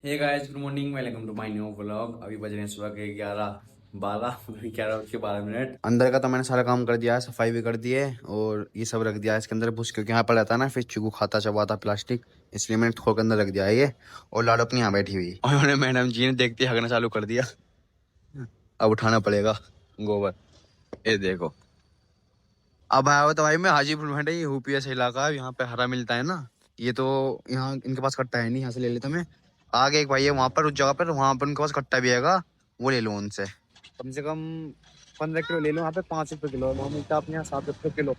Hey guys, good morning, welcome to my new vlog. अभी बज रहे हैं सुबह के 11:12 अंदर का तो मैंने सारा काम कर दिया है, सफाई भी कर दी है और ये सब रख दिया है इसके अंदर भूस, क्योंकि यहाँ पर रहता है ना फिर चीकू खाता चबाता प्लास्टिक, इसलिए मैंने खोल के अंदर रख दिया है ये। और लाडो अपनी यहाँ बैठी हुई और उन्होंने मैडम जी ने देखते ही हगना चालू कर दिया। अब उठाना पड़ेगा गोबर, ये देखो। अब आया हो तो भाई मैं हाजीपुर में, ये यूपीएस इलाका है, यहाँ पे हरा मिलता है ना। ये तो यहाँ इनके पास कट्टा है नहीं, यहाँ से ले लेता मैं। आगे एक भाई है वहां पर, उस जगह पर, वहां पर उनके पास कट्टा भी हैगा, वो ले लो उनसे। कम से कम 15 किलो ले लो। यहाँ पे 5 रुपए किलो, वहाँ मिलता है अपने यहाँ 7 रुपए किलो।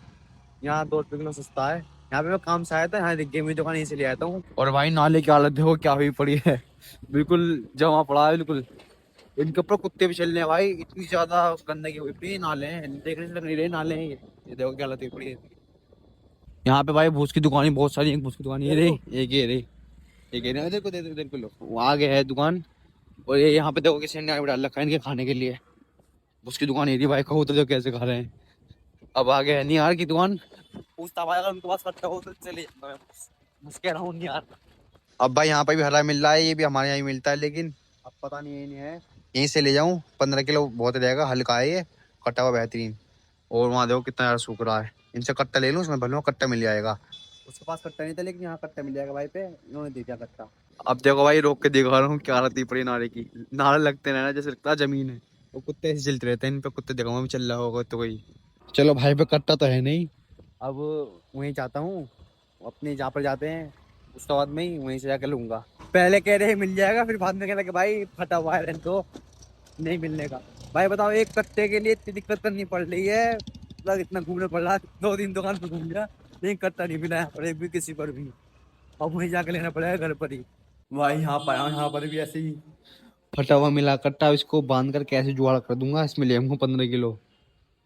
यहाँ 2 रुपए किलो सस्ता है। यहाँ पे मैं काम से आया था, यहाँ दिख गई मेरी दुकान, यहीं से ले आता हूँ। और भाई नाले की हालत देखो क्या हुई पड़ी है, बिल्कुल जमा पड़ा है बिल्कुल। इनके ऊपर कुत्ते भी चल रहे हैं भाई, इतनी ज्यादा गंदगी हुई पड़ी है। नाले हैं, देखने से लग नहीं रहे नाले हैं ये देखो क्या हालत हुई पड़ी है। यहाँ पे भाई भूस की दुकान बहुत सारी, एक भूस की दुकान ये रही, एक ये रही, एक ये रही, देखो देखो देखो लो, वो आगे है दुकान। और ये यहाँ पे देखो किसी ने डाल रखा है इनके खाने के लिए। भूस की दुकान ये रही भाई, कबूतर देखो कैसे खा रहे हैं। अब आगे है निहार की दुकान। पूछता भाई अगर उनके पास कट्टा हो तो चले जाता मैं, बस कह रहा हूँ निहार। अब भाई यहाँ पे भी हरा मिल रहा है, ये भी हमारे यहाँ ही मिलता है, लेकिन अब पता नहीं, यही नहीं है। यहीं से ले जाऊँ, 15 किलो बहुत रहेगा, हल्का है ये, कटा हुआ बेहतरीन। और वहाँ देखो कितना यार सूख रहा है, इनसे कट्टा ले लूँ, उसमें भले कट्टा मिल जाएगा। उसके पास कट्टा नहीं था, लेकिन यहाँ कट्टा मिल जाएगा भाई पे, इन्होंने दे दिया कट्टा। अब देखो भाई रोक के दिखा रहा हूँ क्या हालत पड़ी नाले की। नाले लगते रहना जैसे लगता है जमीन है, वो कुत्ते ऐसे चलते रहते हैं, इन पे कुत्ते देखा भी चल रहा होगा तो कोई। चलो भाई पे कट्टा तो है नहीं, अब वहीं जाता हूँ अपने जहाँ पर जाते हैं, उसके बाद में ही वहीं से जाकर लूंगा। पहले कह रहे मिल जाएगा, फिर बाद में कह रहे कि भाई फटा हुआ है तो नहीं मिलने का। भाई बताओ, एक कट्टे के लिए इतनी दिक्कत करनी पड़ रही है, मतलब इतना घूमना पड़ रहा है। 2 दिन दुकान पर घूम गया, लेकिन कट्टा नहीं मिला यहाँ पर एक भी, किसी पर भी। अब वहीं जाके लेना पड़ेगा घर पर ही। भाई यहाँ पाया हूँ, यहाँ पर भी ऐसे ही फटा हुआ मिला कट्टा, इसको बांध कर कैसे जुगाड़ कर दूंगा, इसमें ले आऊंगा 15 किलो।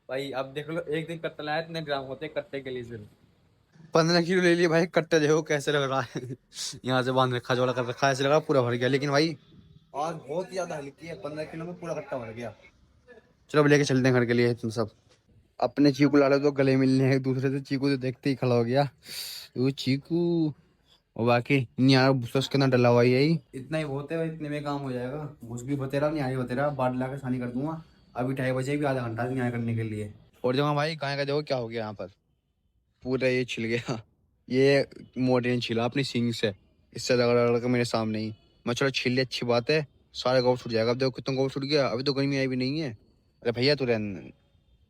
भाई अब देख लो, एक दिन कट्टा लाया, इतने ग्राम होते हैं कट्टे के लिए सिर्फ। 15 किलो ले लिए भाई, कट्टे देखो कैसे लग रहा है। यहाँ से बांध रखा, जोड़ा कर रखा है, ऐसे लगा पूरा भर गया, लेकिन भाई आज बहुत ही ज्यादा हल्की है, 15 किलो में पूरा कट्टा भर गया। चलो अब लेके चलते हैं घर के लिए तुम सब। अपने चीकू लाड़ो तो गले मिलने हैं एक दूसरे से, चीकू तो देखते ही खड़ा हो गया, वो चीकू। और बाकी यार भूस के अंदर डला हुआ ही है ही। इतना ही बहुत है भाई, इतने में काम हो जाएगा। भूस भी बतेरा, न्याय बतेरा, बाट ला के सानी कर दूंगा। अभी 2:30 बजे भी, आधा घंटा न्याय करने के लिए। और जगह भाई गाय का देखो क्या हो गया यहाँ पर, पूरा ये छिल गया। ये मोटे ने छिला अपनी सींग से, इससे रगड़ रगड़ के मेरे सामने ही। मैं चलो छिल ले, अच्छी बात है, सारा गोबर छूट जाएगा। अब देखो कितना गोबर छूट गया, अभी तो गर्मी आई भी नहीं है। अरे भैया तू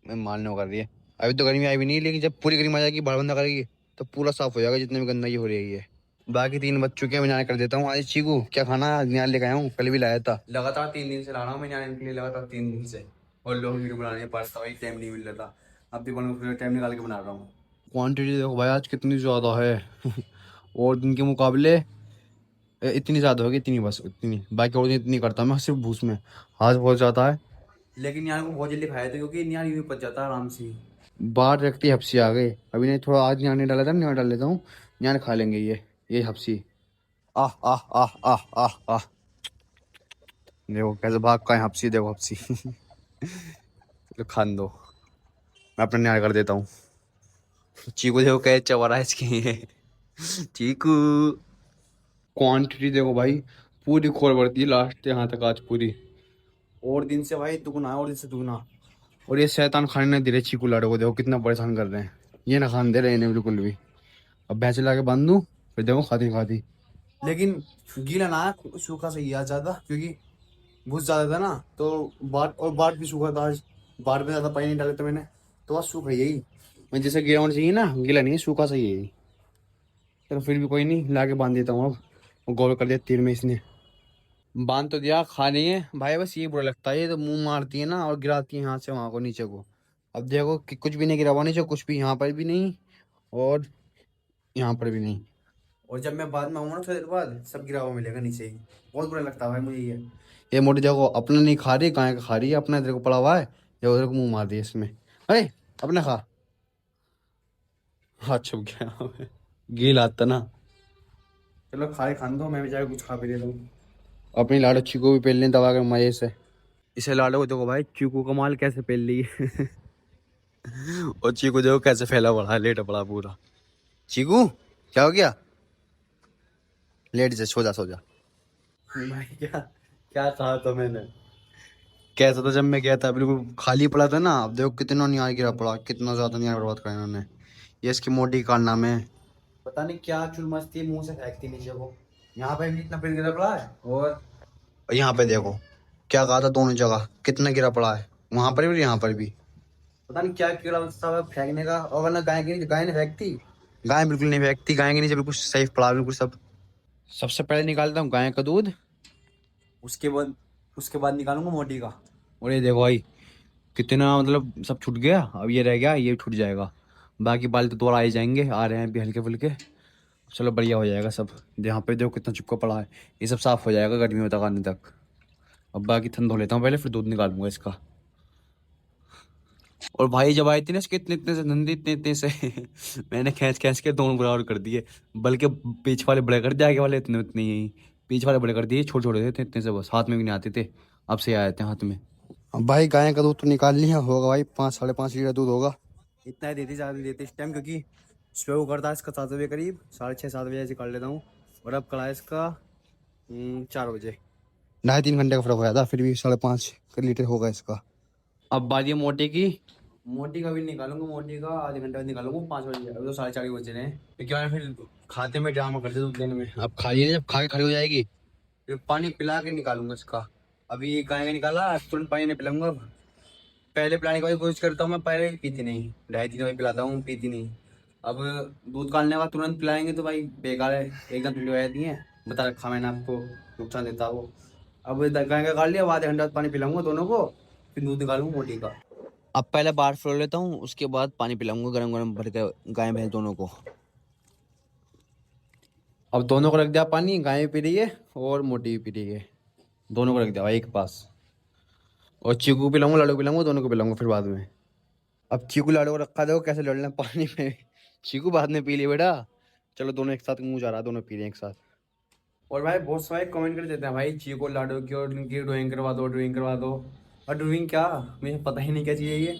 मैं मानने कर रही है, अभी तो गर्मी आई भी नहीं, लेकिन जब पूरी गर्मी आ जाएगी, बाड़बंदा करेगी, तो पूरा साफ हो जाएगा जितने भी गंदगी हो रही है। बाकी 3 बज चुके हैं, मैं न्याय कर देता हूँ। आज चीकू क्या खाना है, आज न्याय लेके आया हूँ, कल भी लाया था। लगातार 3 दिन से ला रहा हूँ मैं न्याय के लिए, लगातार 3 दिन से। और लोग वीडियो बनाने पाता भाई, टाइम नहीं मिल रहा था। अब भी फिर टाइम निकाल के बना रहा हूँ। क्वांटिटी देखो भाई आज कितनी ज़्यादा है। और दिन के मुकाबले इतनी ज़्यादा होगी, इतनी बस इतनी, बाकी और दिन इतनी करता मैं सिर्फ भूस में। आज बहुत ज़्यादा है, लेकिन यार को बहुत जल्दी खाया था, क्योंकि यार यूँ पच जाता है आराम से। बाहर रखती हफ्सी आ गई, अभी नहीं, थोड़ा आज न्याने डाला था, न्याने डाल लेता हूँ, न्याने खा लेंगे ये हफ्सी। आह आह आह आह आह आह, देखो कैसे भाग का है हफ्सी, देखो हफ्सी। चलो खान दो, मैं अपना न्याय कर देता हूँ। चीकू देखो कैसे चबा रहा है इसकी। चीकू क्वांटिटी देखो भाई, पूरी खोल बढ़ती है लास्ट यहाँ तक आज पूरी। और दिन से भाई दुगना है, और दिन से दुगना। और ये शैतान खाने नहीं दे रहे चीकू लाडो को, देखो कितना परेशान कर रहे हैं, ये ना खाने दे रहे इन्हें बिल्कुल भी। अब भैंस ला के बांध दूँ, फिर देखो खाती खाती। लेकिन गीला ना है, सूखा सही है ज्यादा, क्योंकि भूस ज्यादा था ना, तो बाट भी सूखा था आज। बाट में ज्यादा पानी नहीं डाले तो मैंने, तो आज सूखा यही। मैं जैसे गीला होना चाहिए ना, गीला नहीं है, सूखा सही है। चलो फिर भी कोई नहीं, ला के बांध देता हूँ अब। वो गोल कर दिया तीर में इसने, बांध तो दिया, खा नहीं है भाई, बस ये बुरा लगता है, ये तो मुंह मारती है ना और गिराती है यहाँ से वहाँ को नीचे को। अब देखो कि कुछ भी नहीं गिरा हुआ नीचे, कुछ भी यहाँ पर भी नहीं, और यहाँ पर भी नहीं। और जब मैं बाद में आऊंगा ना थोड़ी देर बाद, सब गिरा हुआ मिलेगा नीचे ही। बहुत बुरा लगता है भाई मुझे ये मोटी देखो, अपना नहीं खा रही, गाय का खा रही है, अपना इधर को पड़ा हुआ है, या उधर को मुंह मार दिया इसमें। अरे अपना खा, हाथ छुप गया। गील आता ना। चलो खाए खान दो, मैं भी जाकर कुछ खा पी लेता हूँ। अपनी लाडो चीकू भी पेल लें दबा कर मजे से। इसे लाडो को देखो भाई, चीकू का माल कैसे पेल ली है। और चीकू देखो कैसे फैला पड़ा है, लेटा पड़ा पूरा। चीकू क्या हो गया, लेट जा, सो जा सो जा। भाई क्या क्या कहा तो मैंने, कैसा था जब मैं गया था बिल्कुल खाली पड़ा था ना। अब देखो कितना न्याय गिरा पड़ा, कितना ज्यादा न्याय बर्बाद करा इन्होंने। ये इसकी मोटी कारनामे है। पता नहीं क्या चुल मस्ती मुंह से फेंकती नीचे को। यहाँ पे भी इतना पेड़ गिरा पड़ा है, और यहाँ पे देखो क्या कहा था, दोनों जगह कितना गिरा पड़ा है, वहां पर भी और यहाँ पर भी। पता नहीं क्या कीड़ा सब फेंकने का। और वरना गाय की गाय ने फेंकती, गाय बिल्कुल नहीं फेंकती, गाय के नीचे बिल्कुल सेफ पड़ा बिल्कुल सब। सबसे पहले निकालता हूँ गाय का दूध, उसके बाद निकालूंगा मोटी का। और ये देखो भाई कितना मतलब सब छूट गया, अब ये रह गया, ये छूट जाएगा। बाकी बाल तो दोबारा आ ही जाएंगे, आ रहे हैं भी हल्के फुल्के। चलो बढ़िया हो जाएगा सब। यहाँ पे देखो कितना चिपका पड़ा है, ये सब साफ हो जाएगा गर्मियों तक आने तक। अब बाकी ठंड धो लेता हूँ पहले, फिर दूध निकालूंगा इसका। और भाई जब आई थी ना इसके इतने इतने से नंदी, इतने इतने से मैंने खींच खींच के दोनों बराबर कर दिए। बल्कि पीछे वाले बड़े कर दिए, आगे वाले इतने इतने ही। पीछे वाले बड़े कर दिए, छोटे छोटे थे इतने इतने से, बस हाथ में भी नहीं आते थे। अब से आ जाते हैं हाथ में। अब भाई गाय का दूध तो निकाल लिया होगा भाई, 5-5.5 लीटर दूध होगा। इतना ही देती, ज़्यादा नहीं देते इस टाइम, क्योंकि सुबह को करता है इसका 7 बजे करीब, 6:30-7 बजे ऐसे कर लेता हूँ। और अब कड़ा है इसका 4 बजे। 2.5-3 घंटे का फर्क हो जाता, फिर भी 5.5 लीटर होगा इसका। अब बारी है मोटी की। मोटी का भी निकालूंगा, मोटी का आधे घंटे बाद निकालूंगा, 5 बजे। अभी तो 4:30 बज रहे हैं, तो क्या है फिर खाते में ड्रामा करते दूध देने में। अब खा लिए, जब खा के खड़ी हो जाएगी फिर पानी पिला के निकालूंगा इसका। अभी गाय का निकाला, तुरंत पानी नहीं पिलाऊंगा। पहले पिलाने की कोशिश करता हूँ मैं, पहले पीती नहीं, 2.5-3 बजे पिलाता हूँ, पीती नहीं। अब दूध काटने के बाद तुरंत पिलाएंगे तो भाई बेकार है, एकदम ठंडी हो जाती है। बता रखा मैंने आपको, नुकसान देता है वो। अब गाय का काट लिया, अब आधे घंटे बाद पानी पिलाऊंगा दोनों को, फिर दूध निकालूंगा मोटी का। अब पहले बाहर फ्लोर लेता हूँ, उसके बाद पानी पिलाऊंगा गरम गरम भर के गाय भैंस दोनों को। अब दोनों को रख दिया पानी, गाय भी पी रही है और मोटी भी पी रही है। दोनों को रख दिया भाई एक पास। और चीकू को पिलाऊंगा, लाडू को पिलाऊंगा, दोनों को पिलाऊंगा फिर बाद में। अब चीकू लाडू को रखा, देखो कैसे लड़ रहे हैं पानी में। चीकू बाद में पी लिया बेटा। चलो दोनों एक साथ मुंह जा रहा है, दोनों पी रहे हैं एक साथ। और भाई बहुत सारे कमेंट कर देते हैं भाई, चीकू लाडू की और इनकी ड्राइंग करवा दो, ड्राइंग करवा दो। और ड्राइंग क्या, मुझे पता ही नहीं क्या चीज़ है ये।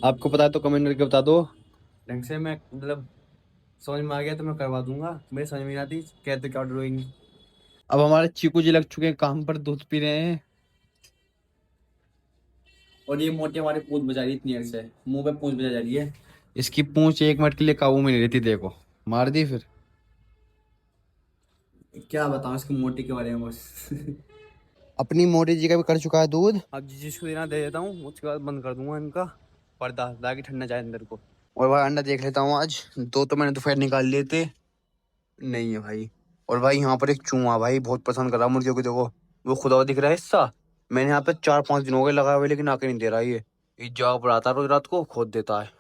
आपको पता है तो कमेंट करके बता दो ढंग से, मैं मतलब समझ में आ गया तो मैं करवा दूंगा। मेरे समझ में नहीं आती कहते क्या ड्राइंग। अब हमारे चीकू जी लग चुके हैं काम पर, दूध पी रहे हैं। और ये मोटी हमारी पूंछ बजा रही है इतनी देर से, मुंह पे पूंछ बजा जा रही है। इसकी पूंछ 1 मिनट के लिए काबू में नहीं रहती, देखो मार दी फिर। क्या बताऊं इसकी मोटी के बारे में बस। अपनी मोटी जी का भी कर चुका है दूध, अब जिसको देना दे देता हूँ, उसके बाद बंद कर दूंगा इनका पर्दा, ताकि ठंडा जाए अंदर को। और भाई अंडा देख लेता हूँ आज, दो तो मैंने दोपहर निकाल लिए थे, नहीं है भाई। और भाई यहाँ पर एक चूहा भाई बहुत पसंद कर रहा है मुर्गियों को, देखो वो खुदा दिख रहा है हिस्सा। मैंने यहाँ पे 4-5 दिन हो गए लगाए हुए, लेकिन आके नहीं दे रहा ये। इस जगह पर आता है रोज रात को, खोद देता है।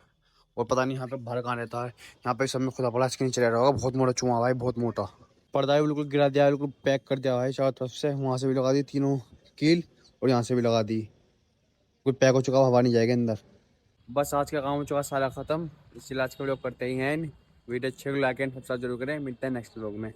और पता नहीं यहाँ पे बाहर कहाँ रहता है। यहाँ पे सब में खुदा पड़ा, इसके नीचे रह रहा होगा। बहुत मोटा चूहा भाई, बहुत मोटा। पर्दा भी बिल्कुल गिरा दिया है, बिल्कुल पैक कर दिया है चारों तरफ से। वहाँ से भी लगा दी तीनों कील, और यहाँ से भी लगा दी। कोई पैक हो चुका, हवा नहीं जाएगा अंदर। बस आज का काम हो चुका सारा खत्म, इसलिए आज का वीडियो करते ही हैं। वीडियो अच्छे को लाइक एंड सब्सक्राइब जरूर करें, मिलते हैं नेक्स्ट व्लॉग में।